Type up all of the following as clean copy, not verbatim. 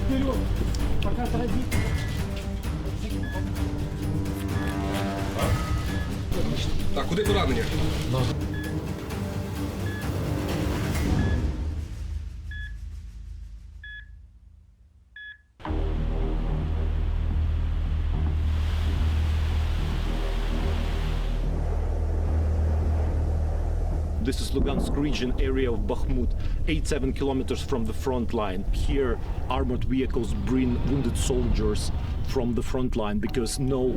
вперед, пока сразится. Так, куди поранення? This is Lugansk region area of Bakhmut, 8-7 kilometers from the front line. Here, armored vehicles bring wounded soldiers from the front line because no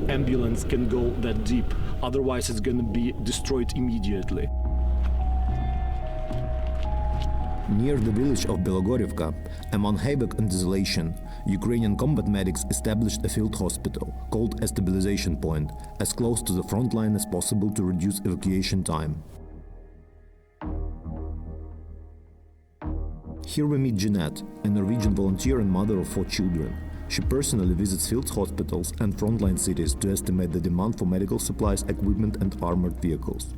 ambulance can go that deep. Otherwise, it's going to be destroyed immediately. Near the village of Belogorivka, among havoc and desolation, Ukrainian combat medics established a field hospital called a stabilization point, as close to the front line as possible to reduce evacuation time. Here we meet Jeanette, a Norwegian volunteer and mother of 4 children. She personally visits field hospitals and frontline cities to estimate the demand for medical supplies, equipment and armored vehicles.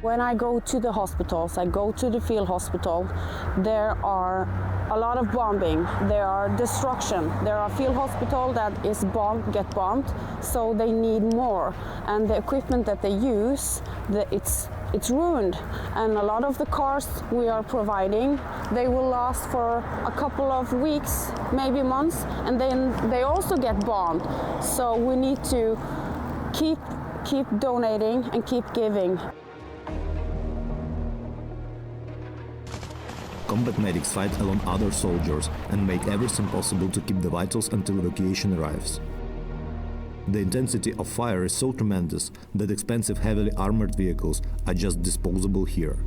When I go to the hospitals, I go to the field hospital, there are a lot of bombing, there are destruction. There are field hospital that is bombed, get bombed, so they need more. And the equipment that they use, it's ruined. And a lot of the cars we are providing, they will last for a couple of weeks, maybe months, and then they also get bombed. So we need to keep donating and keep giving. Combat medics fight along other soldiers and make everything possible to keep the vitals until evacuation arrives. The intensity of fire is so tremendous that expensive heavily armored vehicles are just disposable here.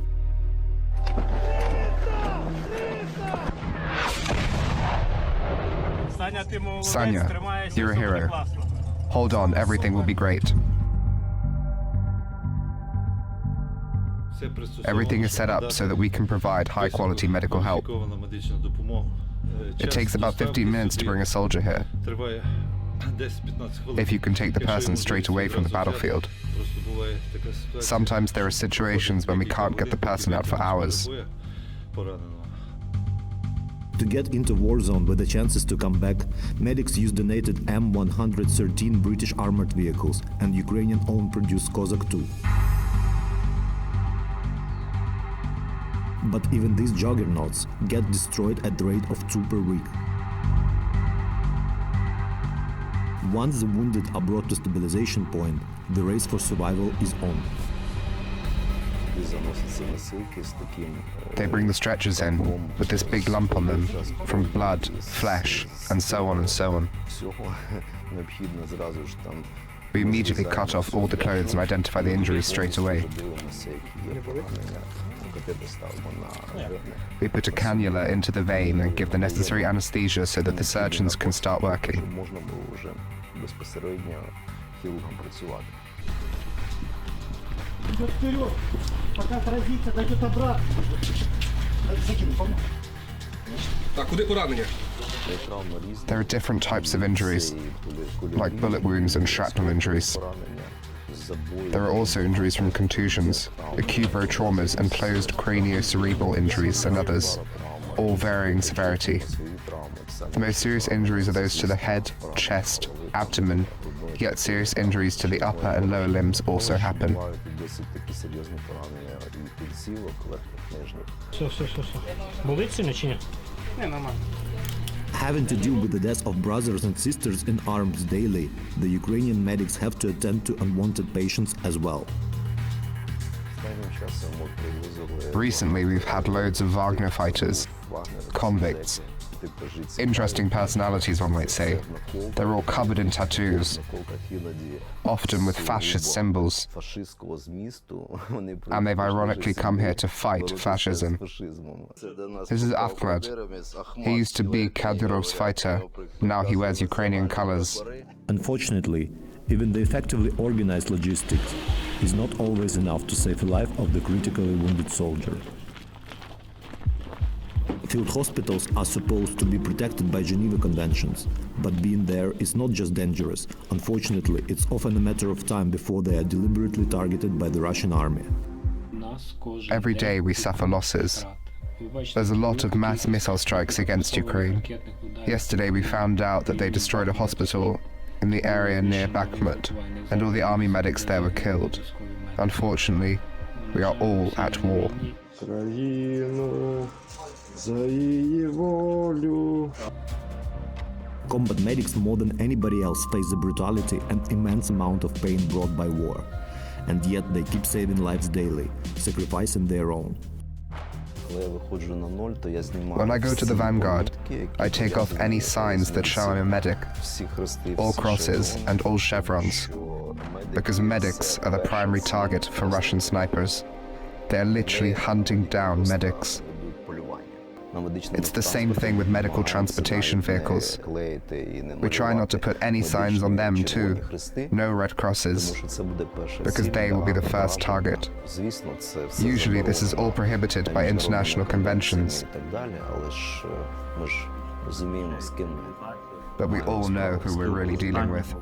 Sanya, you're a hero. Hold on, everything will be great. Everything is set up so that we can provide high-quality medical help. It takes about 15 minutes to bring a soldier here, if you can take the person straight away from the battlefield. Sometimes there are situations when we can't get the person out for hours. To get into war zone with the chances to come back, medics use donated M113 British armored vehicles and Ukrainian own-produced Kozak 2. But even these juggernauts get destroyed at the rate of 2 per week. Once the wounded are brought to stabilization point, the race for survival is on. They bring the stretchers in with this big lump on them from blood, flesh, and so on and so on. We immediately cut off all the clothes and identify the injuries straight away. We put a cannula into the vein and give the necessary anesthesia so that the surgeons can start working. Вперед, пока сразится, дойдет обратно. Так, куди поранення? There are different types of injuries, like bullet wounds and shrapnel injuries. There are also injuries from contusions, acute traumas and closed craniocerebral injuries and others, all varying severity. The most serious injuries are those to the head, chest, abdomen, yet serious injuries to the upper and lower limbs also happen. Болить сильно чи ні? Не, нормально. Having to deal with the death of brothers and sisters in arms daily, the Ukrainian medics have to attend to unwanted patients as well. Recently, we've had loads of Wagner fighters, convicts. Interesting personalities, one might say. They're all covered in tattoos, often with fascist symbols, and they've ironically come here to fight fascism. This is Ahmed. He used to be Kadyrov's fighter. Now he wears Ukrainian colors. Unfortunately, even the effectively organized logistics is not always enough to save the life of the critically wounded soldier. Field hospitals are supposed to be protected by Geneva Conventions, but being there is not just dangerous. Unfortunately, it's often a matter of time before they are deliberately targeted by the Russian army. Every day we suffer losses. There's a lot of mass missile strikes against Ukraine. Yesterday we found out that they destroyed a hospital in the area near Bakhmut, and all the army medics there were killed. Unfortunately, we are all at war. Combat medics more than anybody else face the brutality and immense amount of pain brought by war. And yet they keep saving lives daily, sacrificing their own. When I go to the vanguard, I take off any signs that show I'm a medic, all crosses and all chevrons, because medics are the primary target for Russian snipers. They are literally hunting down medics. It's the same thing with medical transportation vehicles. We try not to put any signs on them too, no red crosses, because they will be the first target. Usually this is all prohibited by international conventions. But we all know who we're really dealing with.